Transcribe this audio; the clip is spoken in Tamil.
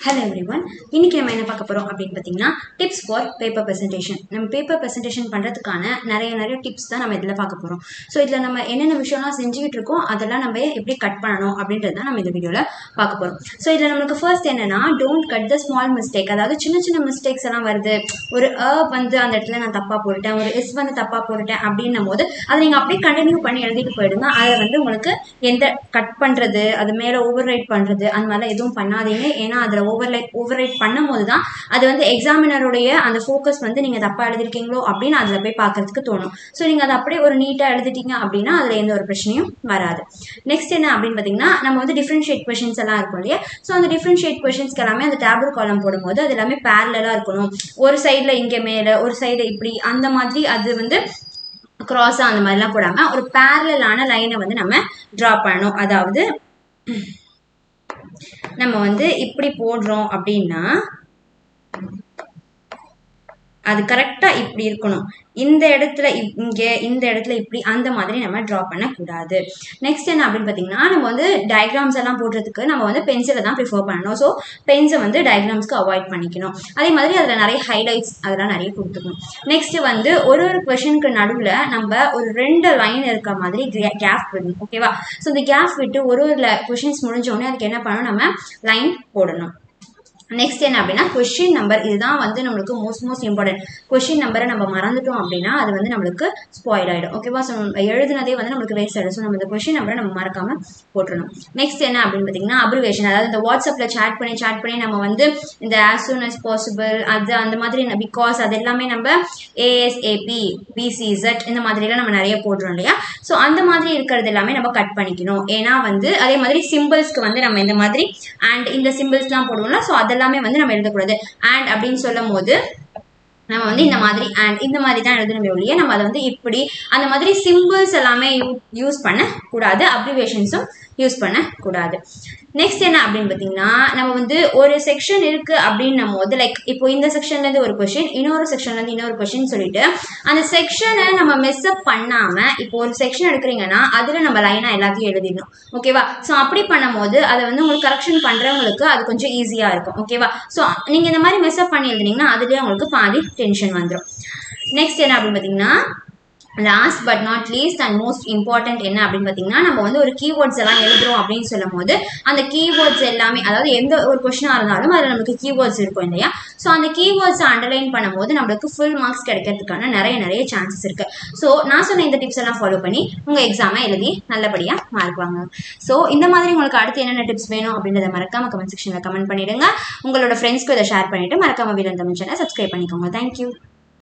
Hello everyone. இன்னைக்கு நம்ம என்ன பார்க்க போறோம் அப்படினு பாத்தீங்கன்னா டிப்ஸ் ஃபார் பேப்பர் பிரசன்டேஷன். நம்ம பேப்பர் பிரசன்டேஷன் பண்றதுக்கான நிறைய டிப்ஸ் தான் நம்ம இதல பார்க்க போறோம். சோ இதல நம்ம என்னென்ன விஷயம்லாம் செஞ்சிட்டு இருக்கோம் அதெல்லாம் நம்ம எப்படி கட் பண்ணனும் அப்படின்றது தான் நம்ம இந்த வீடியோல பார்க்க போறோம். சோ இதல நமக்கு ஃபர்ஸ்ட் என்னன்னா don't cut the small mistake. அதாவது சின்ன மிஸ்டேக்ஸ் எல்லாம் வருது. ஒரு வந்து அந்த இடத்துல நான் தப்பா போட்டுட்டேன். ஒரு s வந்து தப்பா போட்டுட்டேன் அப்படின்னும்போது அதை நீங்க அப்படியே கண்டினியூ பண்ணி எழுதிட்டு போயிடுங்க. அதை வந்து உங்களுக்கு எந்த கட் பண்றது, அது மேல ஓவர்ரைட் பண்றது அந்த மாதிரி எதுவும் பண்ணாதீங்க. ஏன்னா அதுல ஓவர்ரைட் பண்ணும்போது தான் அது வந்து எக்ஸாமினருடைய அந்த ஃபோக்கஸ் வந்து நீங்க தப்பா எழுதிருக்கீங்களோ அப்படின்னு அதுல போய் பார்க்கறதுக்கு தோணும். ஸோ நீங்க அதை அப்படியே ஒரு நீட்டா எழுதிட்டீங்க அப்படின்னா அதுல எந்த ஒரு பிரச்சனையும் வராது. நெக்ஸ்ட் என்ன அப்படின்னு பாத்தீங்கன்னா நம்ம வந்து டிஃபரன்ஷியேட் கொஸ்டின்ஸ் எல்லாம் இருக்கும் இல்லையா. ஸோ அந்த டிஃபரன்ஷியேட் கொஸ்டின்ஸ்க்கு எல்லாமே அந்த டேபிள் காலம் போடும்போது அது எல்லாமே பேரலா இருக்கணும். ஒரு சைட்ல இங்க மேல ஒரு சைடு இப்படி அந்த மாதிரி அது வந்து கிராஸா அந்த மாதிரிலாம் போடாம ஒரு பேரலான லைனை வந்து நம்ம டிரா பண்ணணும். அதாவது நம்ம வந்து இப்படி போடுறோம் அப்படின்னா அது கரெக்டா இப்படி இருக்கணும். இந்த இடத்துல இங்க இந்த இடத்துல இப்படி அந்த மாதிரி நம்ம டிரா பண்ண கூடாது. நெக்ஸ்ட் என்ன அப்படின்னு பாத்தீங்கன்னா நம்ம வந்து டயக்ராம்ஸ் எல்லாம் போடுறதுக்கு நம்ம வந்து பென்சிலை தான் ப்ரிஃபர் பண்ணணும். ஸோ பென்ஸை வந்து டயக்ராம்ஸ்க்கு அவாய்ட் பண்ணிக்கணும். அதே மாதிரி அதுல நிறைய ஹைலைட்ஸ் அதெல்லாம் நிறைய கொடுத்துக்கணும். நெக்ஸ்ட் வந்து ஒரு கொஸ்டினுக்கு நடுவுல நம்ம ஒரு 2 லைன் இருக்க மாதிரி கேப் விடணும். ஓகேவா. ஸோ இந்த கேப் விட்டு ஒரு கொஸ்டின்ஸ் முடிஞ்ச உடனே அதுக்கு என்ன பண்ணணும், நம்ம லைன் போடணும். நெக்ஸ்ட் என்ன அப்படின்னா கொஸ்டின் நம்பர். இதுதான் வந்து நம்மளுக்கு மோஸ்ட் இம்பார்ட்டன்ட். கொஸ்டின் நம்பரை நம்ம மறந்துட்டோம் அப்படின்னா அது வந்து நம்மளுக்கு ஸ்பாயில் ஆயிடும். ஓகேவா. ஸோ எழுதுனதே வந்து நம்மளுக்கு வேஸ்ட் ஆயிடும். ஸோ நம்ம இந்த கொஸ்டின் நம்பரை நம்ம மறக்காம போட்டுடணும். நெக்ஸ்ட் என்ன அப்படின்னு பார்த்தீங்கன்னா அப்ரிவேஷன். அதாவது இந்த வாட்ஸ்அப்ல சேட் பண்ணி நம்ம வந்து இந்த as soon as possible அது அந்த மாதிரி பிகாஸ் அது எல்லாமே நம்ம ASAP BCZ இந்த மாதிரிலாம் நம்ம நிறைய போடுறோம் இல்லையா. ஸோ அந்த மாதிரி இருக்கிறது எல்லாமே நம்ம கட் பண்ணிக்கணும். ஏன்னா வந்து அதே மாதிரி சிம்பிள்ஸ்க்கு வந்து நம்ம இந்த மாதிரி அண்ட் இந்த சிம்பிள்ஸ்லாம் போடுவோம்ல. ஸோ அதெல்லாமே வந்து நம்ம எழுதக்கூடாது. அண்ட் அப்படின்னு சொல்லும் போது நம்ம வந்து இந்த மாதிரி அண்ட் இந்த மாதிரி தான் எழுதணும் ஒழிய நம்ம அதை வந்து இப்படி அந்த மாதிரி சிம்பிள்ஸ் எல்லாமே யூஸ் பண்ண கூடாது. அப்ரிவேஷன்ஸும் யூஸ் பண்ண கூடாது. நெக்ஸ்ட் என்ன அப்படின்னு பார்த்தீங்கன்னா நம்ம வந்து ஒரு செக்ஷன் இருக்கு அப்படின்னும் போது லைக் இப்போ இந்த செக்ஷன்ல இருந்து ஒரு கொஸ்டின், இன்னொரு செக்ஷன்ல இருந்து இன்னொரு கொஸ்டின் சொல்லிட்டு அந்த செக்ஷனை நம்ம மெஸ்அப் பண்ணாம இப்போ ஒரு செக்ஷன் எடுக்கிறீங்கன்னா அதுல நம்ம லைனா எல்லாத்தையும் எழுதிடணும். ஓகேவா. ஸோ அப்படி பண்ணும் போது அதை வந்து உங்களுக்கு கரெக்ஷன் பண்றவங்களுக்கு அது கொஞ்சம் ஈஸியா இருக்கும். ஓகேவா. ஸோ நீங்க இந்த மாதிரி மெஸ்அப் பண்ணி எழுதினீங்கன்னா அதுலயே உங்களுக்கு பாதி டென்ஷன் வந்துடும். நெக்ஸ்ட் என்ன அப்படின்னு பார்த்தீங்கன்னா last but not least and most important என்ன அப்படின்னு பார்த்தீங்கன்னா நம்ம வந்து ஒரு கீவேர்ட்ஸ் எல்லாம் எழுதுறோம் அப்படின்னு சொல்லும் போது அந்த கீவேர்ட்ஸ் எல்லாமே அதாவது எந்த ஒரு கொஸ்டினா இருந்தாலும் அதில் நமக்கு கீவேர்ட்ஸ் இருக்கும் இல்லையா. ஸோ அந்த கீவேர்ட்ஸ் அண்டர்லைன் பண்ணும்போது நம்மளுக்கு ஃபுல் மார்க்ஸ் கிடைக்கிறதுக்கான நிறைய சான்சஸ் இருக்கு. ஸோ நான் சொன்ன இந்த டிப்ஸ் எல்லாம் ஃபாலோ பண்ணி உங்க எக்ஸாமை எழுதி நல்லபடியா மார்க் வாங்க. ஸோ இந்த மாதிரி உங்களுக்கு அடுத்து என்னென்ன டிப்ஸ் வேணும் அப்படின்றத மறக்காம கமெண்ட் செக்ஷன்ல கமெண்ட் பண்ணிடுங்க. உங்களோட ஃப்ரெண்ட்ஸ்க்கு இதை ஷேர் பண்ணிட்டு மறக்காம வீரன் தமிழ் சேனலை சப்ஸ்கிரைப் பண்ணிக்கோங்க. தேங்க்யூ.